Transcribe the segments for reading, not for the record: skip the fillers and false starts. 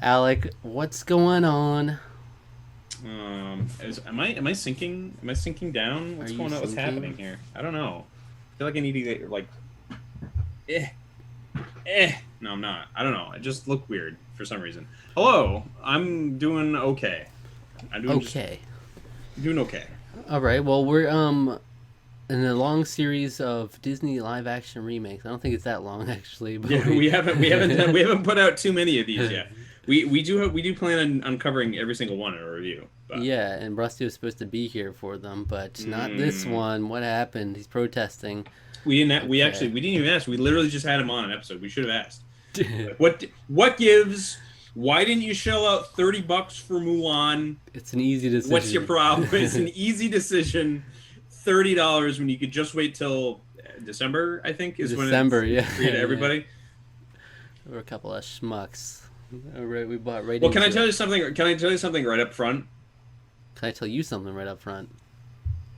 Alec, what's going on? Am I sinking? Am I sinking down? Are What's you going on? What's happening sinking? here? I don't know. I feel like I need to get like, eh, No, I'm not. I don't know. I just look weird for some reason. Hello, I'm doing okay. I'm doing just Okay. doing okay. All right. Well, we're in a long series of Disney live action remakes. I don't think it's that long actually, but Yeah, we we haven't put out too many of these yet. We do plan on uncovering every single one in a review, but yeah, and Rusty was supposed to be here for them, but not this mm, one. What happened? He's protesting. we didn't. Okay. We didn't even ask. We literally just had him on an episode. We should have asked. Like, what gives? Why didn't you shell out $30 for Mulan? It's an easy What's your decision. problem? It's an easy decision. $30 when you could just wait till December, I think, is when December, it's yeah, free to yeah. everybody. We're a couple of schmucks. All right, we bought right Well, can I into tell it. you something? Can I tell you something right up front? Can I tell you something right up front?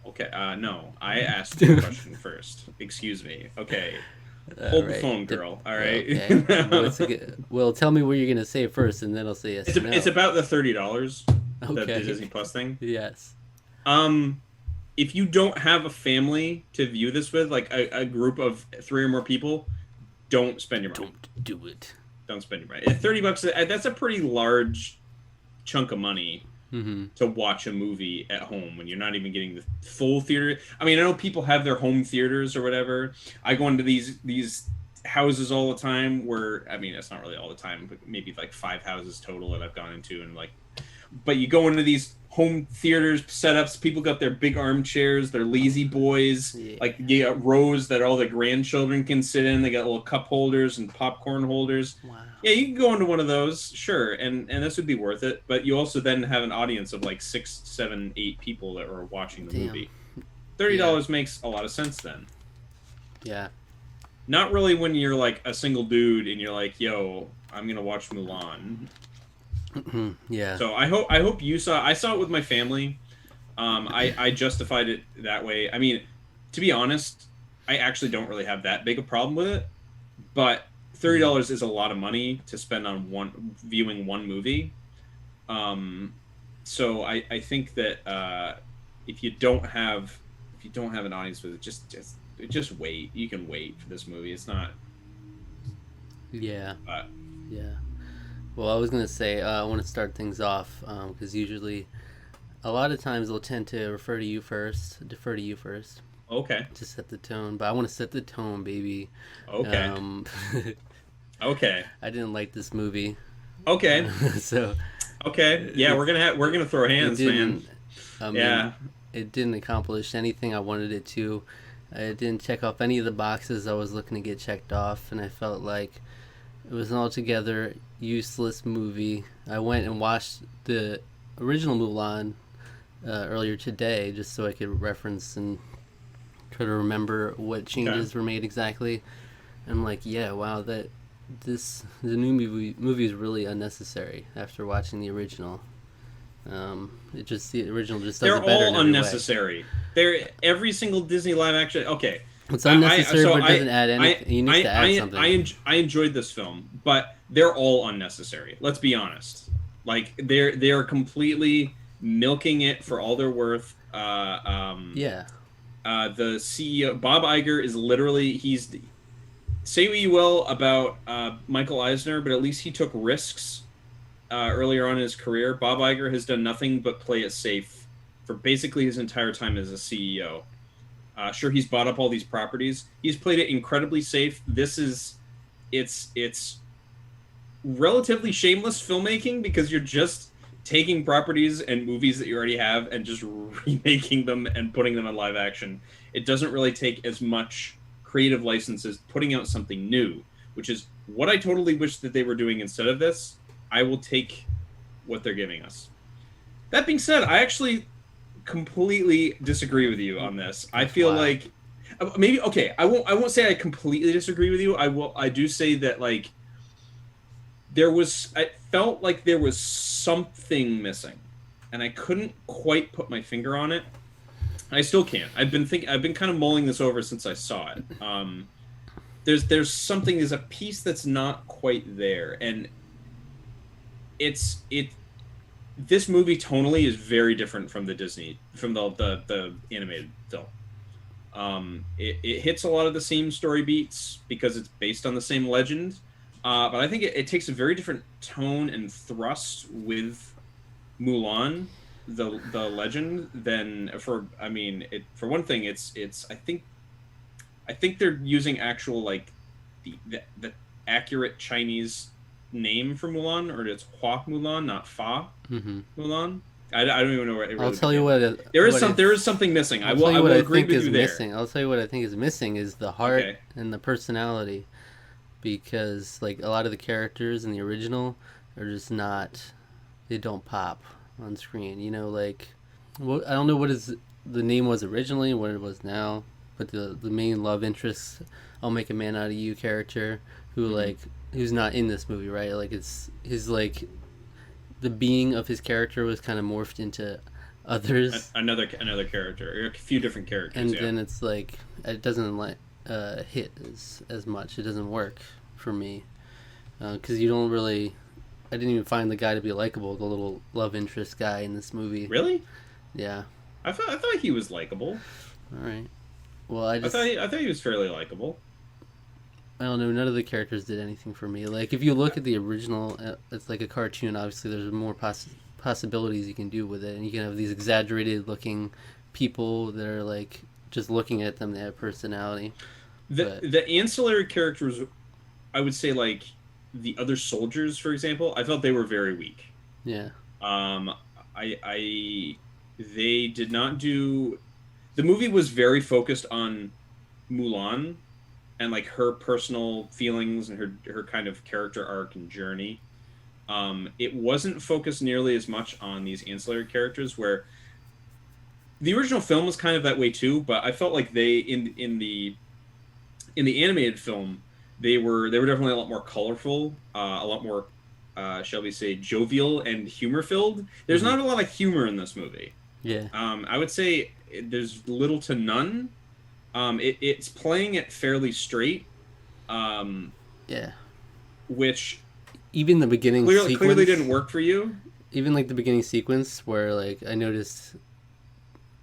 Okay, no, I asked you a question first. Excuse me. Okay, All hold the right. phone, girl. All right. Okay. Well, tell me what you're gonna say first, and then I'll say yes or It's no. about the $30, the Okay. Disney Plus thing. Yes. Um, if you don't have a family to view this with, like a group of three or more people, don't spend your money. Don't do it. Don't spend your money. $30, that's a pretty large chunk of money Mm-hmm. to watch a movie at home when you're not even getting the full theater. I mean, I know people have their home theaters or whatever. I go into these houses all the time where, I mean, it's not really all the time, but maybe like 5 houses total that I've gone into, and like, but you go into these home theaters setups, people got their big armchairs, their lazy boys, Yeah. like you got rows that all the grandchildren can sit in. They got little cup holders and popcorn holders. Wow. Yeah, you can go into one of those, sure, and this would be worth it. But you also then have an audience of like 6, 7, 8 people that are watching the Damn. movie. thirty Yeah. dollars makes a lot of sense then. Yeah. Not really when you're like a single dude and you're like, "Yo, I'm gonna watch Mulan." Yeah. So I hope you saw. I saw it with my family. I justified it that way. I mean, to be honest, I actually don't really have that big a problem with it. But Mm. $30 is a lot of money to spend on one viewing one movie. Um, so I think that if you don't have an audience with it, just wait. You can wait for this movie. It's not. Yeah. Uh, Yeah. Well, I was gonna say I want to start things off because usually, a lot of times they'll tend to refer to you first, defer to you first okay. to set the tone. But I want to set the tone, baby. Okay. Um, Okay. I didn't like this movie, Okay. so Okay. Yeah, it's we're gonna throw it hands, man. didn't. I mean, Yeah. it didn't accomplish anything I wanted it to. It didn't check off any of the boxes I was looking to get checked off, and I felt like it was an altogether useless movie. I went and watched the original Mulan earlier today just so I could reference and try to remember what Okay. changes were made exactly. And I'm like, yeah, wow, the new movie is really unnecessary after watching the original. The original just does They're it better in all every way. unnecessary. They're every single Disney live action. Okay. It's unnecessary, So but it doesn't add anything. You need to add something. I enjoyed this film, but they're all unnecessary. Let's be honest. Like they're completely milking it for all they're worth. Yeah, The CEO Bob Iger is literally he's say what you will about Michael Eisner, but at least he took risks earlier on in his career. Bob Iger has done nothing but play it safe for basically his entire time as a CEO. Sure, he's bought up all these properties. He's played it incredibly safe. It's relatively shameless filmmaking because you're just taking properties and movies that you already have and just remaking them and putting them in live action. It doesn't really take as much creative license as putting out something new, which is what I totally wish that they were doing instead of this. I will take what they're giving us. That being said, I actually completely disagree with you on this. I feel wow. like maybe okay. I won't say I completely disagree with you. I do say that like there was. I felt like there was something missing, and I couldn't quite put my finger on it. I still can't. I've been kind of mulling this over since I saw it. There's something. There's a piece that's not quite there, and it this movie tonally is very different from the animated film. It hits a lot of the same story beats because it's based on the same legend, but I think it takes a very different tone and thrust with Mulan, the legend, than for. I mean, for one thing, it's I think they're using actual like the accurate Chinese name for Mulan, or it's Hua Mulan, not Fa Mm-hmm. Mulan. I don't even know where it I'll really tell you began. what. There is something missing. I'll tell I you what will I agree think with is you there. missing. I'll tell you what I think is missing is the heart Okay. and the personality, because like a lot of the characters in the original are just not. They don't pop on screen. You know, like I don't know what the name was originally, what it was now, but the main love interest, I'll make a man out of you character, who Mm-hmm. like who's not in this movie, right? Like it's his like the being of his character was kind of morphed into others, Another character, a few different characters. and Yeah. then it's like it doesn't like hit as much. It doesn't work for me because you don't really. I didn't even find the guy to be likable. The little love interest guy in this movie. Really? Yeah. I thought he was likable. All right. Well, I thought he was fairly likable. I don't know. None of the characters did anything for me. Like if you look at the original, it's like a cartoon. Obviously, there's more possibilities you can do with it, and you can have these exaggerated looking people that are like just looking at them. They have personality. But The ancillary characters, I would say, like the other soldiers, for example, I felt they were very weak. yeah. Um, I they did not do. The movie was very focused on Mulan and like her personal feelings and her kind of character arc and journey. It wasn't focused nearly as much on these ancillary characters, where the original film was kind of that way too. But I felt like they in the animated film they were definitely a lot more colorful, a lot more shall we say jovial and humor filled. There's Mm-hmm. not a lot of humor in this movie. Yeah. I would say there's little to none. It's playing it fairly straight, Yeah. which Even the beginning clearly sequence. didn't work for you. Even like the beginning sequence where like I noticed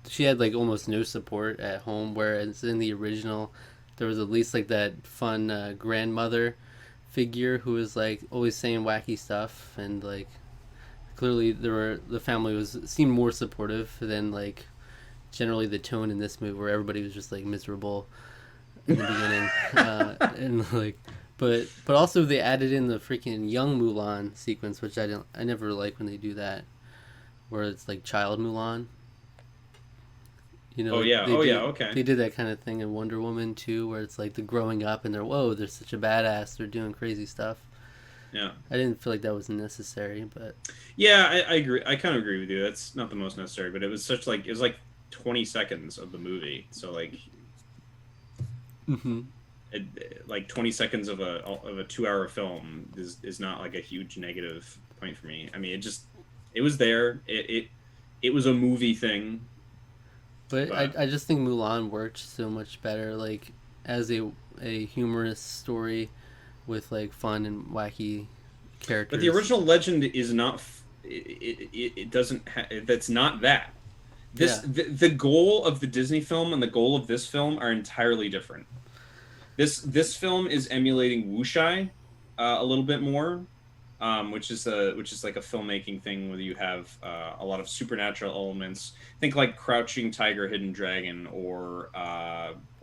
she had like almost no support at home, whereas in the original there was at least like that fun grandmother figure who was like always saying wacky stuff, and like clearly the family seemed more supportive than like generally the tone in this movie where everybody was just like miserable in the beginning, and like but also they added in the freaking young Mulan sequence, which I never like when they do that, where it's like child Mulan. You know, Oh like yeah, okay. they did that kind of thing in Wonder Woman too, where it's like the growing up and they're such a badass, they're doing crazy stuff. Yeah, I didn't feel like that was necessary, but yeah, I agree. I kind of agree with you. That's not the most necessary, but it was like 20 seconds of the movie, so like mm-hmm. like 20 seconds of a 2 hour film is not like a huge negative point for me. I mean, it was there. It was a movie thing. But But I just think Mulan worked so much better, like as a humorous story with like fun and wacky but the characters. original legend is not. It doesn't. That's not that. Yeah, The goal of the Disney film and the goal of this film are entirely different. This film is emulating wuxia a little bit more, which is like a filmmaking thing where you have a lot of supernatural elements. Think like Crouching Tiger, Hidden Dragon, or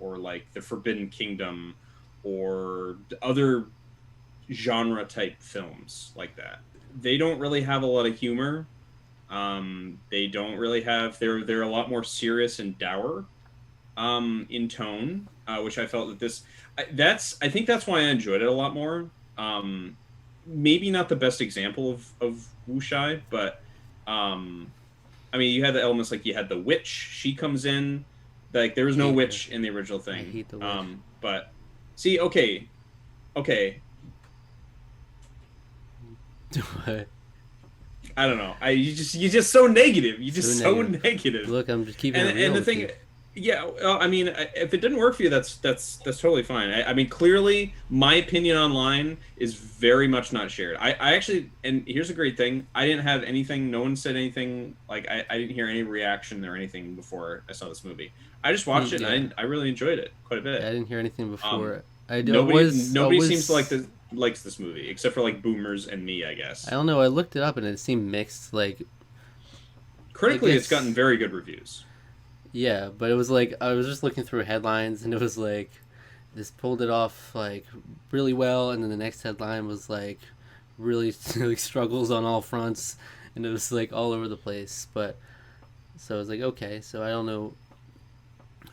like The Forbidden Kingdom, or other genre type films like that. They don't really have a lot of humor. They don't really have. They're a lot more serious and dour in tone, which I felt that I think that's why I enjoyed it a lot more. Maybe not the best example of wuxia, but I mean, you had the elements like you had the witch. She comes in. Like there was I no hate witch her. in the original I thing. hate the witch. But see, okay. What? I don't know. You're just so negative. You're just So so negative. negative. Look, I'm just keeping it real And the with thing, you. Yeah, I mean, if it didn't work for you, that's totally fine. I mean, clearly, my opinion online is very much not shared. I actually, and here's a great thing: I didn't have anything. No one said anything. Like I didn't hear any reaction or anything before I saw this movie. I just watched it, and Yeah. I really enjoyed it quite a Yeah, I bit. didn't hear anything Um, before. I nobody seems to was likes this movie except for like boomers and me, I I guess. don't know. I looked it up and it seemed mixed. Like I Critically, it's gotten guess very good reviews. yeah, but it was like I was just looking through headlines and it was like this pulled it off like really well, and then the next headline was like really like struggles on all fronts, and it was like all over the place. But so I was like, okay, so I don't know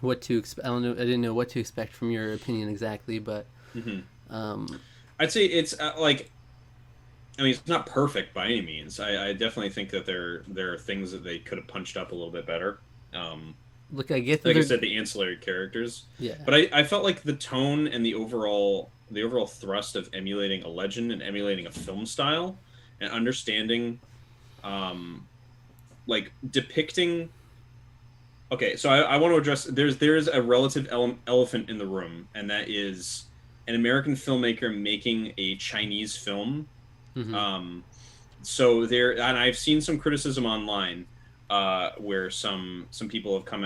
what to expect. I don't know. I didn't know what to expect from your opinion exactly, but Hmm. um, I'd say it's like I mean, it's not perfect by any means. I definitely think that there are things that they could have punched up a little bit better. Um, look, I get that like I they're said, the ancillary characters, yeah. but I felt like the tone and the overall thrust of emulating a legend and emulating a film style and understanding, um, like depicting. Okay, so I want to address there's a relative elephant in the room, and that is an American filmmaker making a Chinese film. Mm-hmm. Um, so there, and I've seen some criticism online where some people have come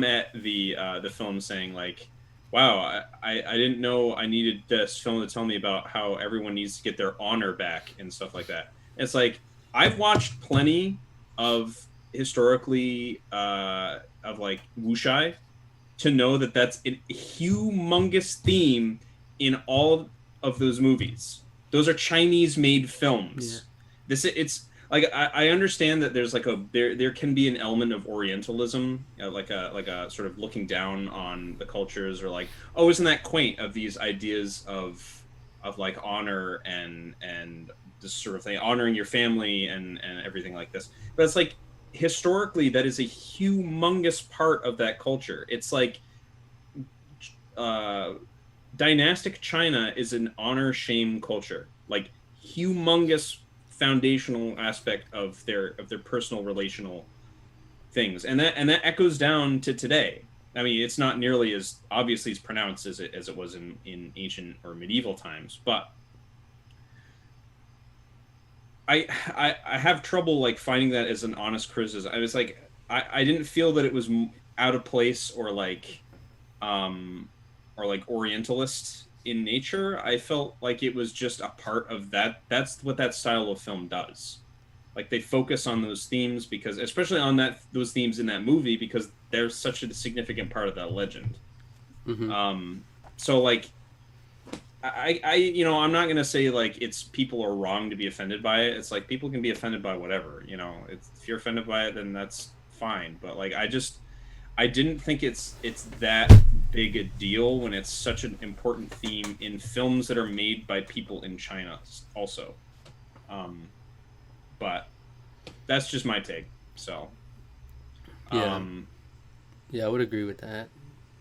at the film saying like, "Wow, I didn't know I needed this film to tell me about how everyone needs to get their honor back and stuff like that." And it's like I've watched plenty of historically of like wuxia to know that that's a humongous theme in all of those movies. Those are Chinese made Yeah. films. This it's like I understand that there's like there can be an element of Orientalism, like a sort of looking down on the cultures, or like, oh, isn't that quaint, of these ideas of like honor and this sort of thing, honoring your family and everything like this. But it's like historically that is a humongous part of that culture. It's like uh, dynastic China is an honor shame culture, like humongous foundational aspect of their personal relational things, and that echoes down to today. I mean, it's not nearly as obviously as pronounced as it was in ancient or medieval times, but I have trouble like finding that as an honest criticism. I was like, I didn't feel that it was out of place um or like orientalist in nature. I felt like it was just a part of that. That's what that style of film does. Like they focus on those themes because, especially on that those themes in that movie, because they're such a significant part of that legend. Mm-hmm. Um, so like you know, I'm not gonna say like it's people are wrong to be offended by it. It's like people can be offended by whatever. You know, if you're offended by it, then that's fine. But like, I didn't think it's that big a deal when it's such an important theme in films that are made by people in China. Also, um, but that's just my take. So, Yeah. um, Yeah, I would agree with that.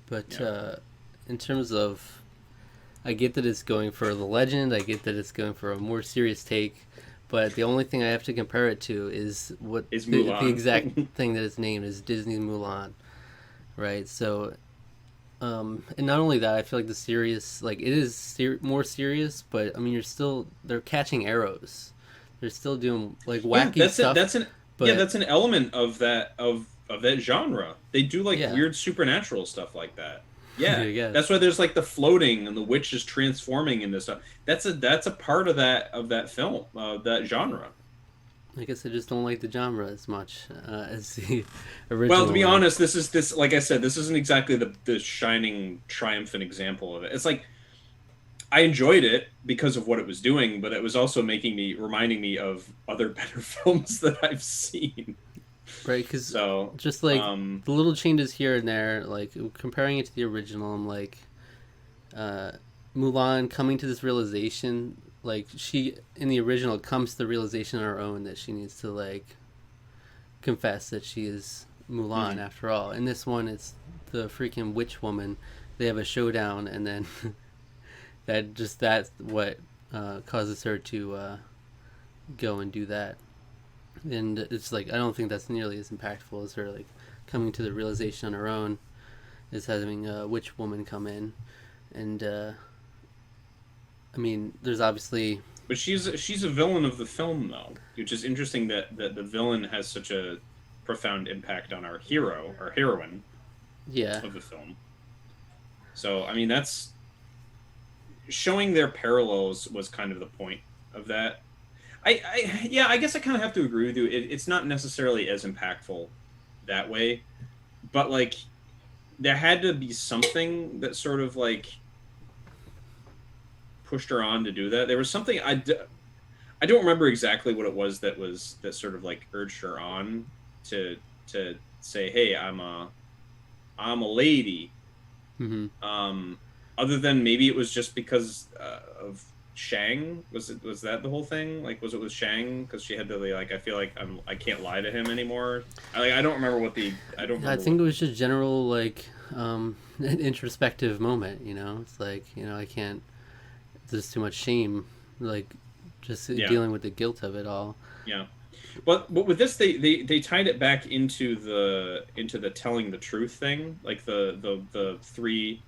But yeah, in terms of, I get that it's going for the legend. I get that it's going for a more serious take. But the only thing I have to compare it to is what is the Mulan. exact thing that it's named is Disney's Mulan, right? So, and not only that, I feel like the serious, like it is more serious, but I mean, they're catching arrows. They're still doing like Yeah, wacky that's it. stuff, but That's an element of that genre. They do like yeah, weird supernatural stuff like that. Yeah, I that's guess. why there's like the floating and the witch is transforming into stuff. That's a part of that film, that genre. I guess I just don't like the genre as much as the Well, to original be one. honest, this like I said, this isn't exactly the shining triumphant example of it. It's like I enjoyed it because of what it was doing, but it was also reminding me of other better films that I've seen. Right, because So, just like um, the little changes here and there, like comparing it to the original, I'm like, uh, Mulan coming to this realization, like she in the original comes to the realization on her own that she needs to like confess that she is Mulan mhm. after all. In this one, it's the freaking witch woman. They have a showdown, and then that's what causes her to go and do that. And it's like I don't think that's nearly as impactful as her like coming to the realization on her own. is having a witch woman come in, and I mean, there's obviously But she's a villain of the film though, which is interesting that the villain has such a profound impact on our hero or heroine yeah. of the film. So I mean that's showing their parallels was kind of the point of that. Yeah, I guess I kind of have to agree with you. It's not necessarily as impactful that way, but like there had to be something that sort of like pushed her on to do that. There was something I don't remember exactly what it was that sort of like urged her on to to say, "Hey, I'm a lady." Hmm. Um, other than maybe it was just because of Shang. Was that the whole thing? Like, was it with Shang because she had to like? I feel like I can't lie to him anymore. I don't remember what the I don't I remember think what. it was just general like an introspective moment. It's like I can't. There's too much shame, like just Yeah, dealing with the guilt of it all. yeah. But with this, they tied it back into the telling the truth thing, like the three.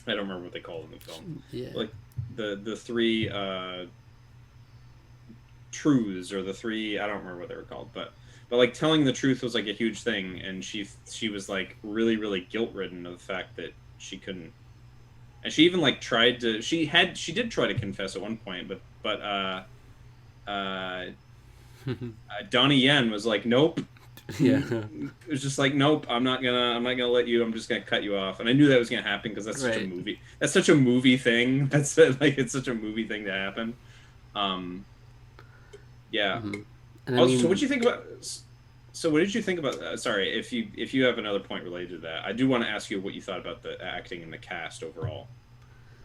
I don't remember what they called in the film, Yeah. like the three truths or the three. I don't remember what they were called, but like telling the truth was like a huge thing, and she was like really guilt ridden of the fact that she couldn't. And she even like tried to. She did try to confess at one point, uh, Donnie Yen was like, "Nope." Yeah. It was just like, "Nope, I'm not gonna let you. I'm just gonna cut you off." And I knew that was gonna happen because that's such a Right. movie. That's such a movie thing. Like it's such a movie thing to happen. Um, yeah. Hmm. And I Oh, so what mean, do you think about? So what did you think about? Sorry, if you have another point related to that, I do want to ask you what you thought about the acting and the cast overall.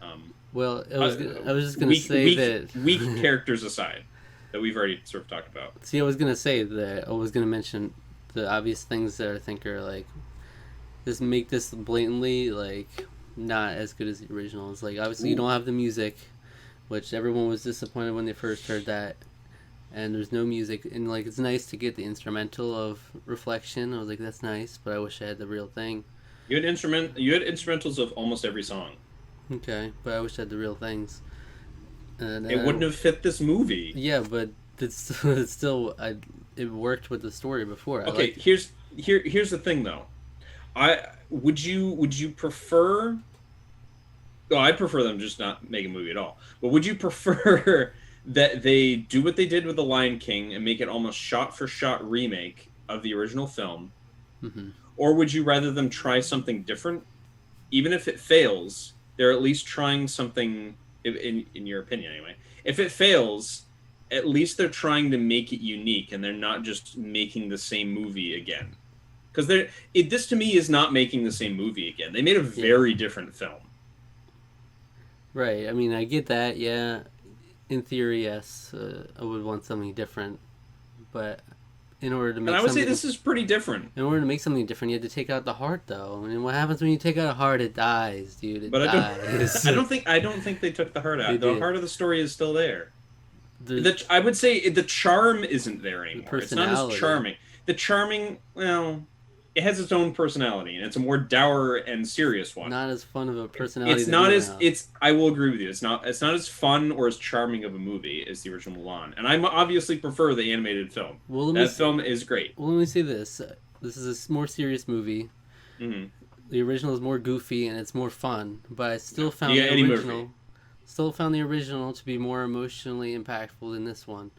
Um, well, uh, I was just gonna say that. weak characters aside, that we've already sort of talked about. See, I was gonna say that I was gonna mention the obvious things that I think are like just make this blatantly like not as good as the original. It's like obviously you Ooh, don't have the music, which everyone was disappointed when they first heard that, and there's no music. And like it's nice to get the instrumental of Reflection. I was like, that's nice, but I wish I had the real thing. you had instrumentals of almost every song. Okay, but I wish I had the real things. And It wouldn't have fit this movie. yeah, but it's still it worked with the story before. I Okay, liked it. here's the thing though. I would you prefer? Well, I prefer them just not make a movie at all. But would you prefer that they do what they did with The Lion King and make it almost shot for shot remake of the original film, Hmm. or would you rather them try something different? Even if it fails, they're at least trying something. In your opinion, anyway. If it fails, at least they're trying to make it unique, and they're not just making the same movie again. Because this to me is not making the same movie again. They made a Yeah, very different film. right. I mean, I get that. Yeah, in theory, yes, I would want something different, but in order to And make I would say something this is pretty different. in order to make something different, you had to take out the heart, though. I mean, what happens when you take out a heart? It dies, dude. It But I don't dies. I don't think they took the heart They out. The did. heart of the story is still there. The I would say the charm isn't there the anymore. It's not as personality, charming. The charming, well, it has its own personality, and it's a more dour and serious one. not as fun of a personality It's than not as Mulan. it's. I will agree with you. It's not as fun or as charming of a movie as the original Mulan, and I obviously prefer the animated film. Well, let me That film is great. well let me say this. This is a more serious movie. Hmm. The original is more goofy and it's more fun, but I Yeah. still You found got the Eddie original Murphy. to be more emotionally impactful than this one.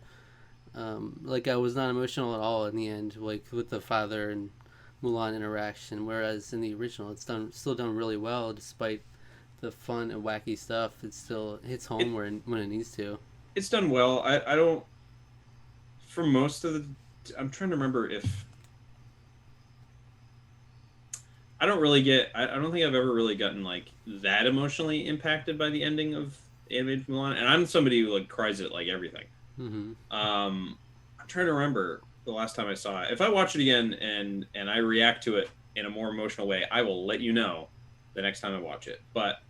Like I was not emotional at all in the end, like with the father and Mulan interaction. Whereas in the original, it's still done really well despite the fun and wacky stuff. It still hits home It when it needs to. it's done well. I don't for most of the. I'm trying to remember if I don't really get. I don't think I've ever really gotten like that emotionally impacted by the ending of animated Mulan, and I'm somebody who like cries at like everything. Mm-hmm. I'm trying to remember the last time I saw it. If I watch it again and I react to it in a more emotional way, I will let you know the next time I watch it. But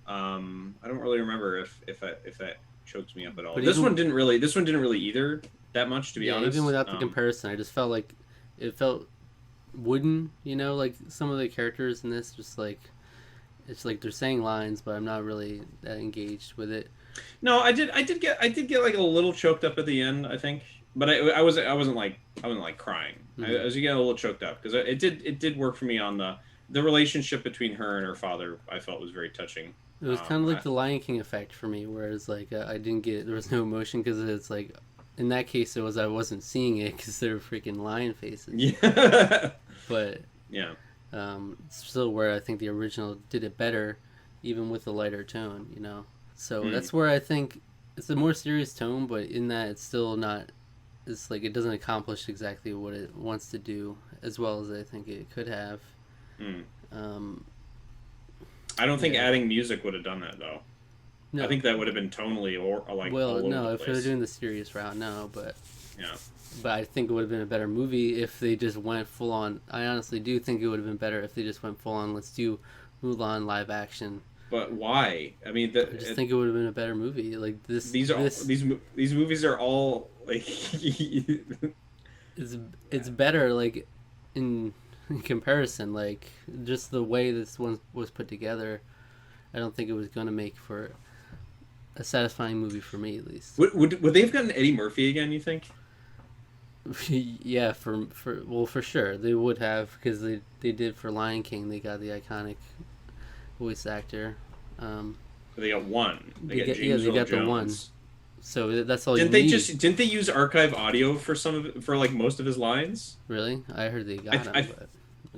I don't really remember if that chokes me up at all. But even This one didn't really either that much, to be yeah, even honest. without the comparison, I just felt like it felt wooden. You know, like some of the characters in this, just like it's like they're saying lines, but I'm not really that engaged with it. No, I did get like a little choked up at the end, I think, but I wasn't like crying. I Hmm. was getting a little choked up because it did work for me on the relationship between her and her father. I felt was very touching. It was kind of like I, the Lion King effect for me, whereas like I didn't get there was no emotion because it's like in that case it was I wasn't seeing it because they were freaking lion faces, yeah, but yeah. it's still where I think the original did it better, even with the lighter tone, you know. So Hmm. that's where I think it's a more serious tone, but in that it's still not. It's like it doesn't accomplish exactly what it wants to do as well as I think it could have. Hmm. Um, I don't think yeah, adding music would have done that though. I no. think that would have been tonally or like Well, all over no. the If they're place. doing the serious route, no. Yeah. But I think it would have been a better movie if they just went full on. I honestly do think it would have been better if they just went full on. Let's do Mulan live action. But why? I mean, I just think it would have been a better movie. Like this these movies are all like is it's better. Like in comparison, like just the way this one was put together. I don't think it was gonna make for a satisfying movie for me at least. would they have gotten Eddie Murphy again? You think? Yeah, for well for sure they would have because they did for Lion King. They got the iconic voice actor. Um, They got one. They got yeah James they Earl got the one. Jones. So that's all you need. Didn't they use archive audio for for like most of his lines? Really, I heard they I got him, I but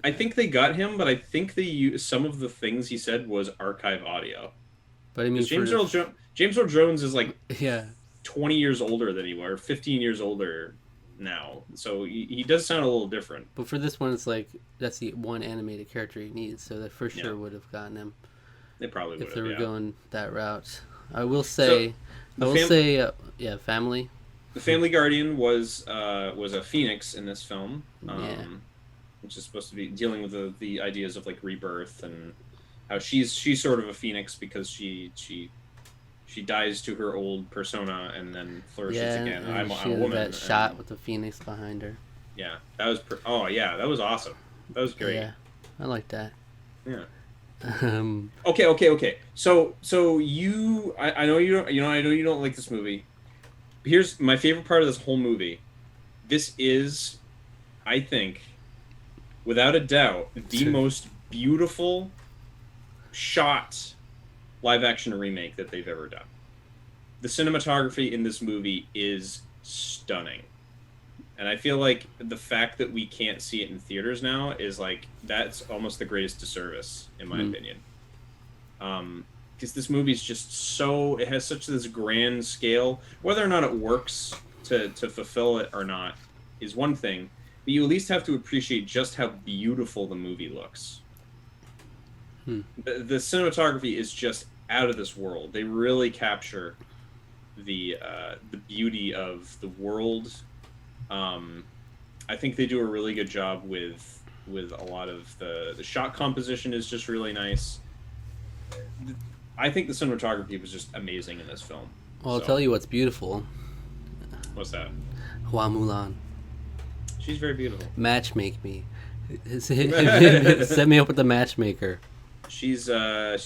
I okay. think they got him, but I think they used some of the things he said was archive audio. But I mean Because for James Earl Jones is like yeah, 20 years older than he was, 15 years older now. So he does sound a little different. but for this one it's like that's the one animated character he needs. So that for Yeah, sure would have gotten him they probably would if they have. were Yeah. going that route. I will So say, I the will fam say, yeah, family. the Family Guardian was a phoenix in this film, Yeah, which is supposed to be dealing with the ideas of like rebirth and how she's sort of a phoenix because she dies to her old persona and then flourishes yeah, again. and I'm she a had that woman, shot and with the phoenix behind her. yeah, that was oh yeah, that was awesome. That was great. Yeah, I like that. Yeah. Um, Okay. So I know you don't I know you don't like this movie. Here's my favorite part of this whole movie. This is, I think, without a doubt, the most beautiful shot live action remake that they've ever done. The cinematography in this movie is stunning. And I feel like the fact that we can't see it in theaters now is like that's almost the greatest disservice in my mm, opinion. Because this movie is just so it has such this grand scale. Whether or not it works to fulfill it or not is one thing, but you at least have to appreciate just how beautiful the movie looks. hmm. The cinematography is just out of this world. They really capture the beauty of the world. Um, I think they do a really good job with a lot of the shot composition is just really nice. I think the cinematography was just amazing in this film. Well, I'll So tell you what's beautiful. what's that? Hua Mulan. She's very beautiful. Match make me. Set me up with the matchmaker. She's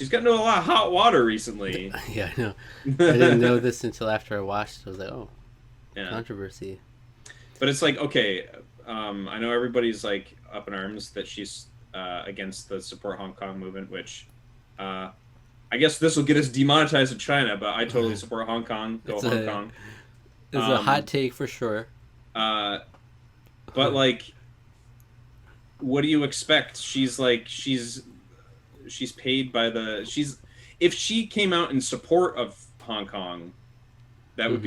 gotten into a lot of hot water recently. Yeah, I know. I didn't know this until after I watched it. I was like, oh, Yeah, controversy. but it's like okay. I know everybody's like up in arms that she's against the support Hong Kong movement, which uh, I guess this will get us demonetized in China. But I totally support Hong Kong. Go It's Hong a Kong. it's a hot Um, take for sure. uh, but like, what do you expect? She's paid by the she's if she came out in support of Hong Kong, Hmm.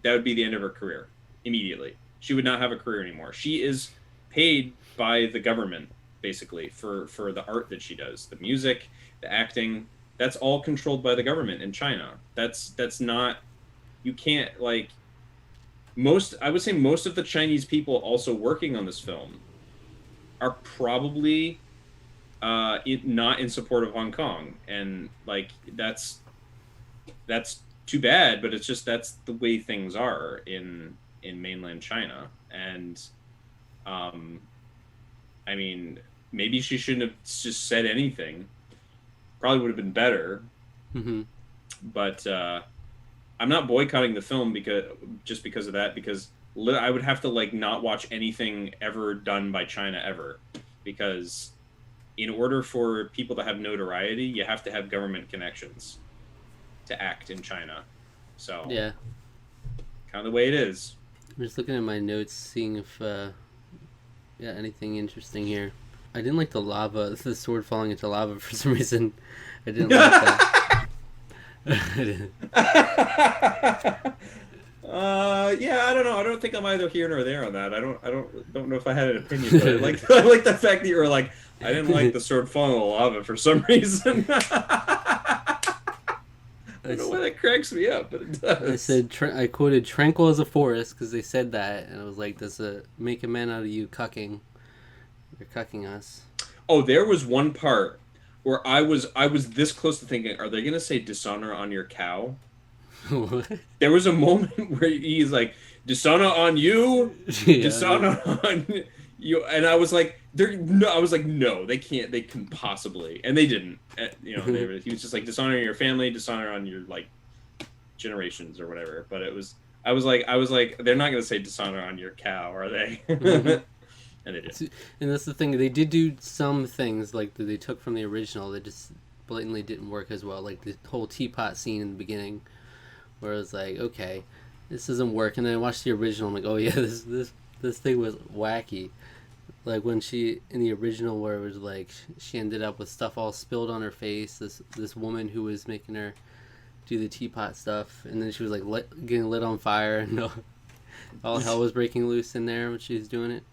that would be the end of her career immediately. She would not have a career anymore. She is paid by the government basically for the art that she does, the music, the acting. That's all controlled by the government in China. That's not you can't like most I would say most of the Chinese people also working on this film are probably not in support of Hong Kong, and like that's too bad. But it's just that's the way things are in mainland China, um, I mean, maybe she shouldn't have just said anything. Probably would have been better. Mm-hmm. But I'm not boycotting the film because of that. Because I would have to like not watch anything ever done by China ever, because in order for people to have notoriety, you have to have government connections to act in China. So Yeah. kind of the way it is. I'm just looking at my notes, seeing if yeah, anything interesting here. I didn't like the lava, the sword falling into lava for some reason. I didn't like that. Yeah, I don't know. I don't think I'm either here nor there on that. I don't know if I had an opinion, but I like the fact that you were like, I didn't like the sword falling in the lava for some reason. I don't know why that cracks me up, but it does. I said, I quoted "tranquil as a forest" because they said that, and I was like, "Does it make a man out of you cucking? You're cucking us." Oh, there was one part where I was this close to thinking, are they gonna say dishonor on your cow? What? There was a moment where he's like, dishonor on you, Yeah, dishonor on you, and I was like, no, they can't, they can possibly, and they didn't. He was just like, dishonor your family, dishonor on your like generations or whatever. But I was like, they're not gonna say dishonor on your cow, are they? Mhm. And they did. And that's the thing. They did do some things like that they took from the original that just blatantly didn't work as well. Like the whole teapot scene in the beginning, where I was like, okay, this doesn't work. And then I watched the original. I'm like, oh yeah, this thing was wacky. Like when she in the original, where it was like she ended up with stuff all spilled on her face. This woman who was making her do the teapot stuff, and then she was like getting lit on fire, and all hell was breaking loose in there when she was doing it.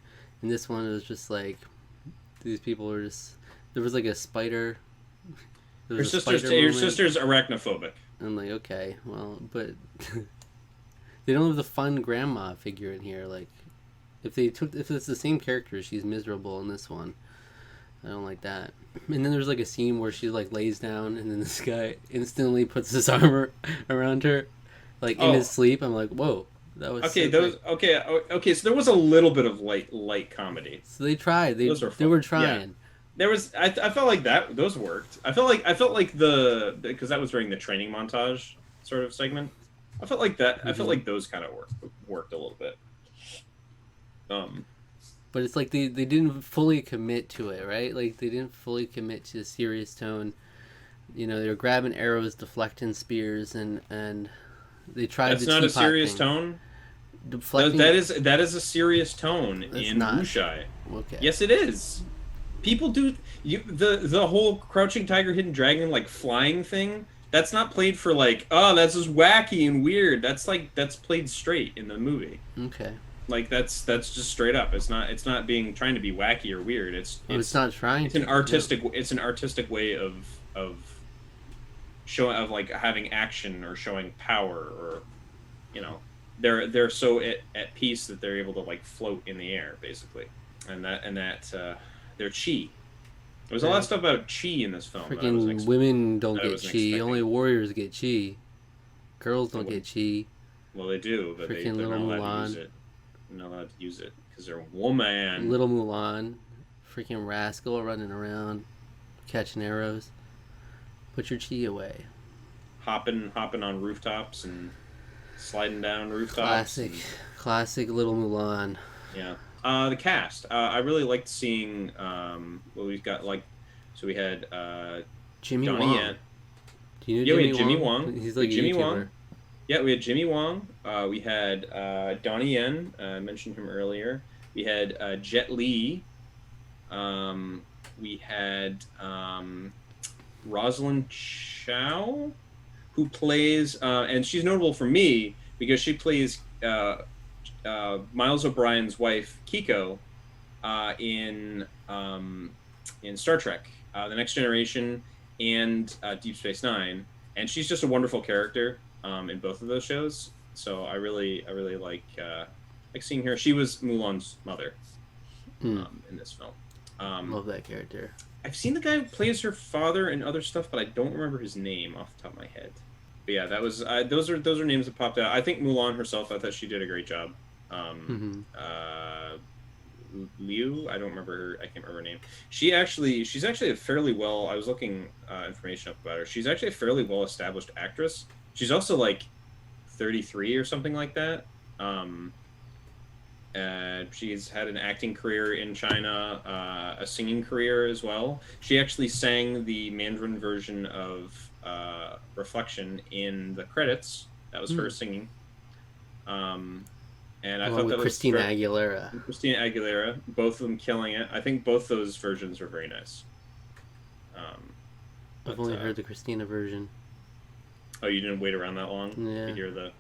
And this one was just like these people were just there was like a spider. Your sister's arachnophobic. I'm like, okay, well, but they don't have the fun grandma figure in here. Like, if it's the same character, she's miserable in this one. I don't like that. And then there's like a scene where she like lays down, and then this guy instantly puts his armor around her, like in his sleep. I'm like, whoa, that was okay. So Those okay. So there was a little bit of light comedy. So they tried. They were trying. Yeah. There was. I felt like those worked. I felt like because that was during the training montage sort of segment. I felt like that. Mm-hmm. I felt like those kind of worked a little bit. But it's like they didn't fully commit to it, right? Like they didn't fully commit to the serious tone. You know, they were grabbing arrows, deflecting spears, and they tried. That's not a serious tone. Deflecting. That is a serious tone in Wuxia. Okay. Yes, it is. People do the whole crouching tiger, hidden dragon like flying thing. That's not played for like, oh, that's just wacky and weird. That's played straight in the movie. Okay. Like that's just straight up. It's not trying to be wacky or weird. It's not trying. It's an artistic way of showing, of like having action or showing power, or they're so at peace that they're able to like float in the air basically, and that their chi. There's a lot of stuff about chi in this film. Freaking women don't get chi. Only warriors get chi. Girls don't get chi. Well, they do, but they're not allowed to use it. They're not allowed to use it because they're a woman. Little Mulan, freaking rascal running around, catching arrows. Put your chi away. Hopping on rooftops and sliding down rooftops. Classic Little Mulan. Yeah. The cast. I really liked seeing what we've got. Like, so we had Jimmy Donnie Wong. Yen. Do you know we had Jimmy Wong. He's like Jimmy YouTuber. Wong. Yeah, we had Jimmy Wong. We had Donnie Yen. I mentioned him earlier. We had Jet Li. We had Rosalind Chow, who plays, and she's notable for me because she plays Miles O'Brien's wife, Kiko, in Star Trek, The Next Generation, and Deep Space Nine, and she's just a wonderful character in both of those shows. So I really like seeing her. She was Mulan's mother in this film. Love that character. I've seen the guy who plays her father in other stuff, but I don't remember his name off the top of my head. But yeah, that was those are names that popped out. I think Mulan herself, I thought she did a great job. Liu. I don't remember her. I can't remember her name. She's actually a fairly well. I was looking information up about her. She's actually a fairly well established actress. She's also like 33 or something like that. She's had an acting career in China, a singing career as well. She actually sang the Mandarin version of Reflection in the credits. That was her singing. And I Along thought with that Christina was Aguilera. Christina Aguilera, both of them killing it. I think both those versions are very nice. I've only heard the Christina version. Oh, you didn't wait around that long Yeah. to hear the.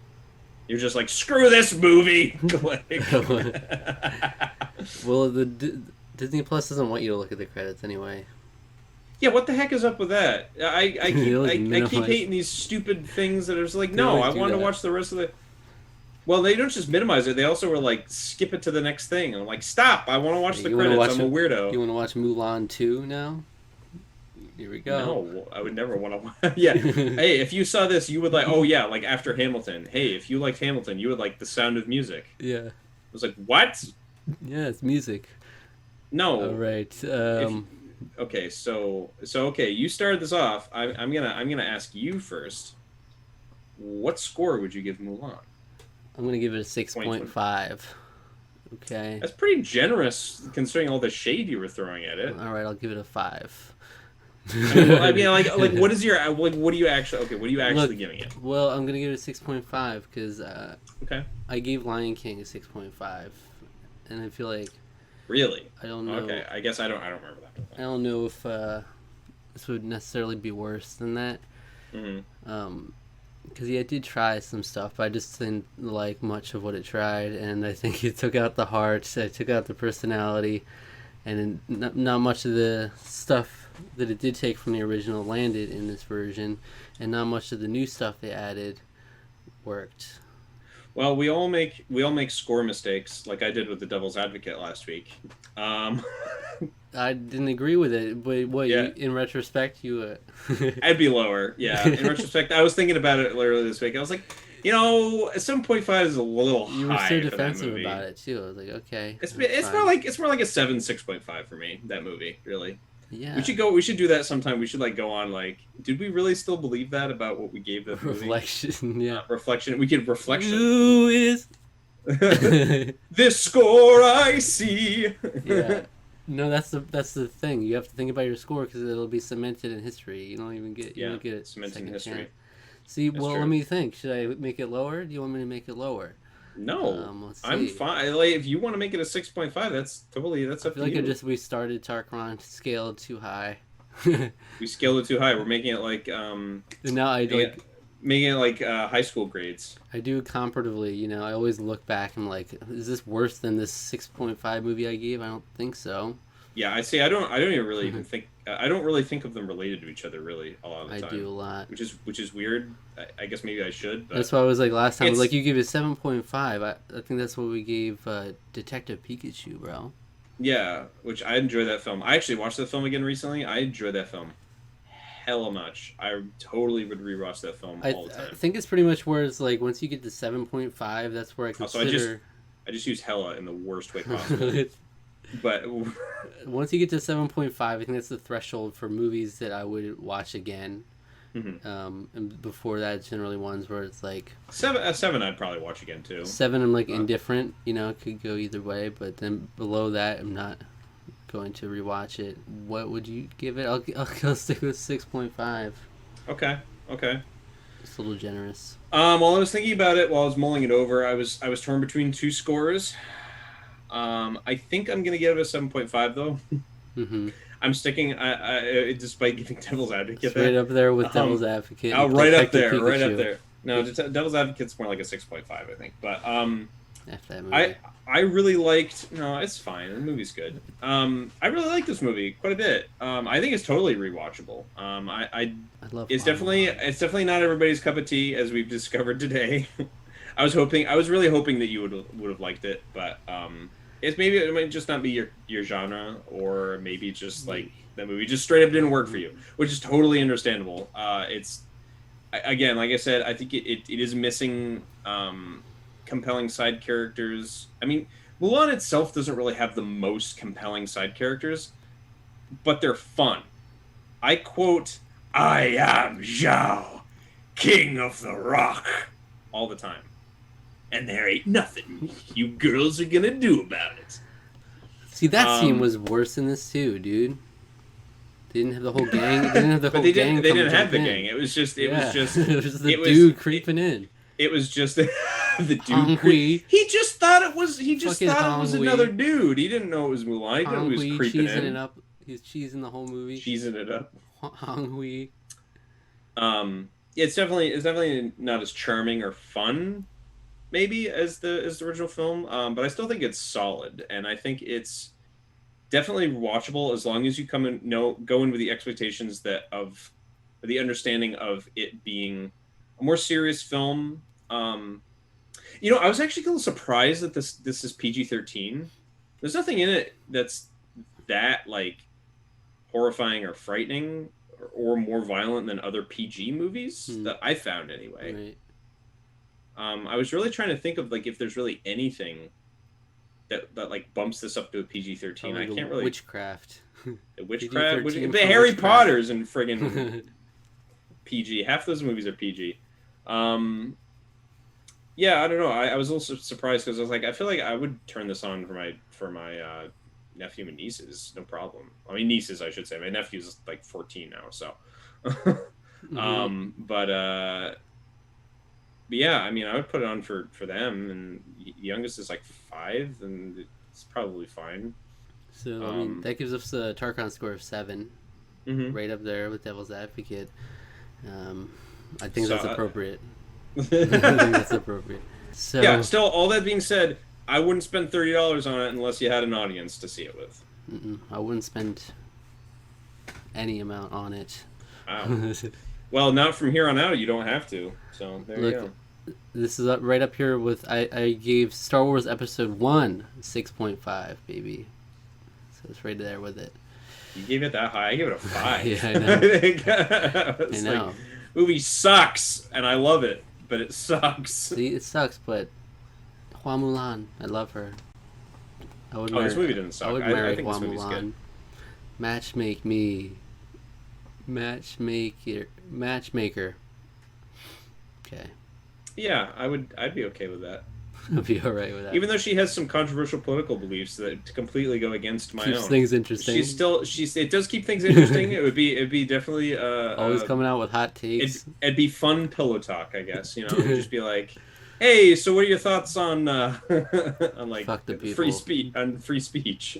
You're just like, screw this movie. Well, the Disney Plus doesn't want you to look at the credits anyway. Yeah, what the heck is up with that? I keep Minimize. hating these stupid things that are just like, They no, always I do want to that. watch the rest of the. Well, they don't just minimize it; they also were like, skip it to the next thing. I'm like, stop! I want to watch the You wanna credits. watch I'm a weirdo. You want to watch Mulan 2 now? Here we go. No, I would never want to. Yeah. Hey, if you saw this, you would like. Oh yeah, like after Hamilton. Hey, if you liked Hamilton, you would like The Sound of Music. Yeah. I was like, what? Yeah, it's music. No. All right. Okay, so okay, you started this off. I'm gonna ask you first. What score would you give Mulan? I'm going to give it a 6.5. Okay. That's pretty generous considering all the shade you were throwing at it. All right, I'll give it a 5. Like, what is your like? What do you actually? Okay, what are you actually Look, giving it? Well, I'm going to give it a 6.5 because Okay. I gave Lion King a 6.5. And I feel like Really? I don't know. Okay, I guess I don't remember that. I don't know if this would necessarily be worse than that. Mm-hmm. Because I did try some stuff, but I just didn't like much of what it tried, and I think it took out the heart, it took out the personality, and not much of the stuff that it did take from the original landed in this version, and not much of the new stuff they added worked. Well, we all make score mistakes, like I did with the Devil's Advocate last week. I didn't agree with it, but what? Yeah. In retrospect, you. I'd be lower. Yeah. In retrospect, I was thinking about it earlier this week. I was like, 7.5 is a little You were high so for that defensive movie. about it too. I was like, okay. It's that's more fine. like a 6.5 for me. That movie, really. Yeah. We should do that sometime. We should like go on like, did we really still believe that about what we gave that movie? Reflection. Yeah. Reflection. We could reflection. Who is? This score I see. Yeah. No, that's the thing. You have to think about your score because it'll be cemented in history. You don't even get you don't get it cemented in second history. chance. See, That's well, true. let me think. Should I make it lower? Do you want me to make it lower? No, Let's I'm see. fine. Like, if you want to make it a 6.5, that's I up feel to like you. we started Tarqaron scaled too high. We scaled it too high. We're making it like And now making it like high school grades. I do comparatively. I always look back and I'm like, is this worse than this 6.5 movie I gave? I don't think so. Yeah, I see. I don't even really even think. I don't really think of them related to each other really a lot of the I time. do a lot. Which is weird. I guess maybe I should. But That's why I was like last time. I was It's- like, you give it 7.5. I think that's what we gave Detective Pikachu, bro. yeah, which I enjoy that film. I actually watched that film again recently. I enjoyed that film hella much. I totally would rewatch that film all the I time. think it's pretty much where it's like once you get to 7.5, that's where I Also, consider. I just use hella in the worst way possible. But Once you get to 7.5, I think that's the threshold for movies that I would watch again. Mhm. And before that, it's generally ones where it's like seven, I'd probably watch again too. 7. I'm like indifferent. It could go either way. But then below that, I'm not going to rewatch it. What would you give it? I'll stick with 6.5. Okay. It's a little generous. While I was thinking about it, while I was mulling it over, I was torn between two scores. I think I'm gonna give it a 7.5 though. Mm-hmm. I'm sticking. Despite giving Devil's Advocate Straight that. up there with Devil's Advocate. Oh, and right up Detective there, right up Pikachu. there. No, Devil's Advocate's more like a 6.5, I think. But After that movie. I really liked. No, it's fine. The movie's good. I really like this movie quite a bit. I think it's totally rewatchable. I love It's Marvel. definitely not everybody's cup of tea, as we've discovered today. I was really hoping that you would have liked it, but it might just not be your genre, or maybe just like that movie just straight up didn't work for you, which is totally understandable. Again, like I said, I think it is missing compelling side characters. I mean, Mulan itself doesn't really have the most compelling side characters, but they're fun. I quote, "I am Zhao, king of the rock," all the time. And there ain't nothing you girls are gonna do about it. See, that scene Um, was worse than this too, dude. They didn't have the whole gang. They didn't have the but whole gang they come and didn't have jump the in. gang. Yeah, it was the It was dude creeping in. it was just the dude. Hong Hui, He just thought it was. He just fucking thought it Hong was another Hui, dude. He didn't know it was Mulan. He didn't know Hong he was Hui creeping cheesing it in, up. He's cheesing the whole movie. cheesing it up. Hong Hui. It's definitely not as charming or fun, maybe as the original film. But I still think it's solid, and I think it's definitely watchable as long as you go in with the expectations that of the understanding of it being a more serious film. I was actually a little surprised that this is PG-13. There's nothing in it that's that like horrifying or frightening or more violent than other PG movies that I found anyway. Right. I was really trying to think of like if there's really anything that like bumps this up to a PG-13. Probably I can't really witchcraft. witchcraft. PG-13 But for Harry witchcraft. Potter's and friggin' PG. Half those movies are PG. Yeah, I don't know. I was also surprised because I was like, I feel like I would turn this on for my nephew and nieces, no problem. I mean, nieces, I should say. My nephew's like 14 now, so. But yeah, I mean, I would put it on for them, and the youngest is like 5, and it's probably fine. So I mean, that gives us a Tarqaron score of 7, Mhm. right up there with Devil's Advocate. I think So, that's appropriate. I think that's appropriate. So Yeah, still, all that being said, I wouldn't spend $30 on it unless you had an audience to see it with. I wouldn't spend any amount on it. Wow. Well, not from here on out. You don't have to. So there you go. This is right up here with I gave Star Wars Episode 1 6.5, baby. So it's right there with it. You gave it that high. I gave it a 5. Yeah, I know. I know. Like, movie sucks, and I love it, but it sucks. See, it sucks, but Hua Mulan, I love her. I would This movie didn't suck. I would I marry think Hua this movie's Mulan. good. Matchmake me. Matchmaker. Okay. Yeah, I'd be okay with that. I'll be alright with that. Even though she has some controversial political beliefs that completely go against my Keeps own. things interesting. It does keep things interesting. It'd be definitely Always coming out with hot takes. It'd be fun pillow talk, I guess. It'd just be like, hey, so what are your thoughts on on like Fuck the people. free speech?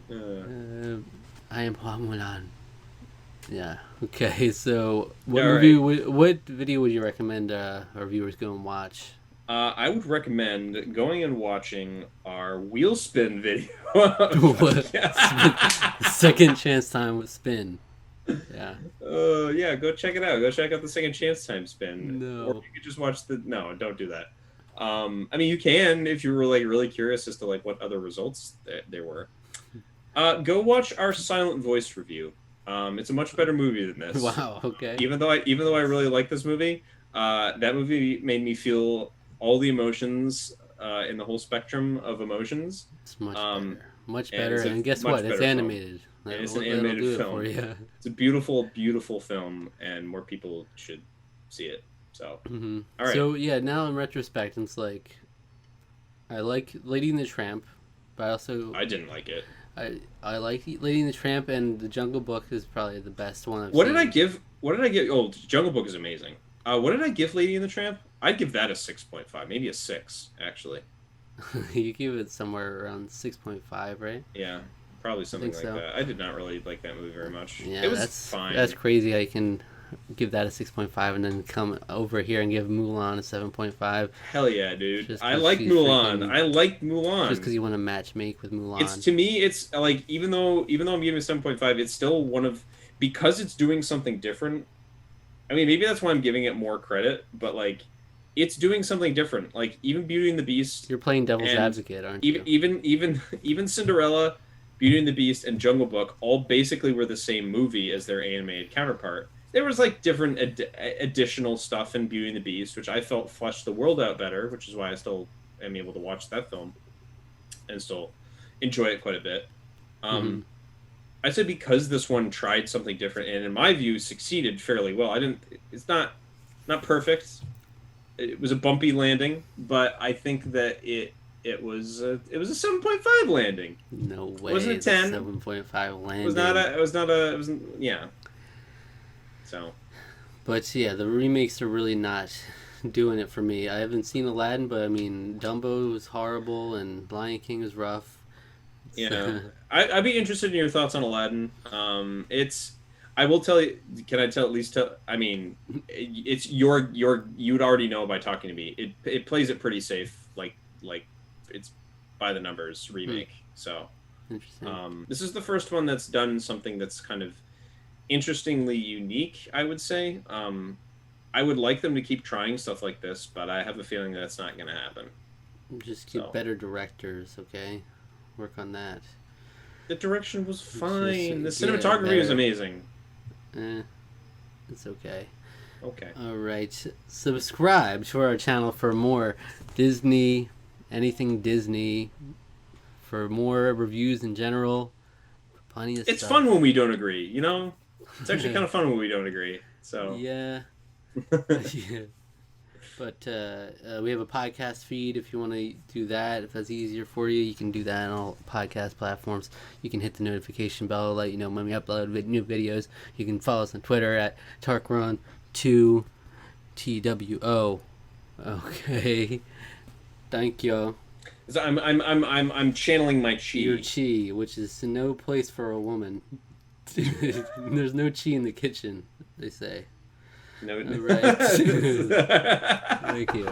I am Hua Mulan. Yeah. Okay. So, what All movie? right. What video would you recommend our viewers go and watch? I would recommend going and watching our wheel spin video. What? Second chance time with spin. Yeah. Yeah, go check it out. Go check out the second chance time spin. No. Or you could just watch no, don't do that. I mean, you can if you were like really curious as to like what other results there were. Go watch our Silent Voice review. It's a much better movie than this. Wow. Okay. Even though I really like this movie, that movie made me feel all the emotions in the whole spectrum of emotions. It's much better. Much and better. it's a And guess much what? It's better film. animated. It's an That'll animated do it film. for you. It's a beautiful, beautiful film, and more people should see it. So, Mm-hmm. all right. So yeah, now in retrospect, it's like I like Lady and the Tramp, but I didn't like it. I like Lady and the Tramp, and the Jungle Book is probably the best one I've What seen. did I give? What did I give? Oh, Jungle Book is amazing. What did I give Lady and the Tramp? I'd give that a 6.5, maybe a 6, actually. You give it somewhere around 6.5, right? Yeah, probably something like so. that. I did not really like that movie very much. Yeah, it was that's fine. That's crazy. How you can give that a 6.5 and then come over here and give Mulan a 7.5 Hell yeah, dude! Just I 'cause like she's Mulan. freaking- I like Mulan. just because you want to match make with Mulan. It's to me, it's like even though I'm giving it 7.5, it's still one of because it's doing something different. I mean, maybe that's why I'm giving it more credit, but like, it's doing something different. Like even Beauty and the Beast, You're playing devil's and advocate, aren't you? even Cinderella, Beauty and the Beast, and Jungle Book all basically were the same movie as their animated counterpart. There was like different additional stuff in Beauty and the Beast, which I felt fleshed the world out better, which is why I still am able to watch that film and still enjoy it quite a bit. Mm-hmm. I said because this one tried something different and in my view succeeded fairly well. It's not perfect. It was a bumpy landing, but I think that it was a 7.5 landing. No way. It wasn't a 10. 7.5 landing. It was yeah. So, but yeah, the remakes are really not doing it for me. I haven't seen Aladdin, but I mean, Dumbo was horrible and Lion King was rough. yeah. I'd be interested in your thoughts on Aladdin. I will tell you. Can I tell at least tell? I mean, it's you'd already know by talking to me. It plays it pretty safe, like it's by the numbers remake. So, Interesting. this is the first one that's done something that's kind of interestingly unique. I would say. I would like them to keep trying stuff like this, but I have a feeling that's not going to happen. Just get better directors, okay? Work on that. The direction was fine. The Just get cinematography was better. amazing. It's okay. Okay. All right. Subscribe to our channel for more Disney, anything Disney, for more reviews in general. Plenty of It's stuff. fun when we don't agree, you know? It's actually kind of fun when we don't agree. So Yeah. Yeah. But we have a podcast feed if you want to do that. If that's easier for you, you can do that on all podcast platforms. You can hit the notification bell, let you know when we upload new videos. You can follow us on Twitter at Tarqaron2TWO. Okay. Thank you. So I'm channeling my chi. Your chi, which is no place for a woman. There's no chi in the kitchen, they say. No. All right. Thank you.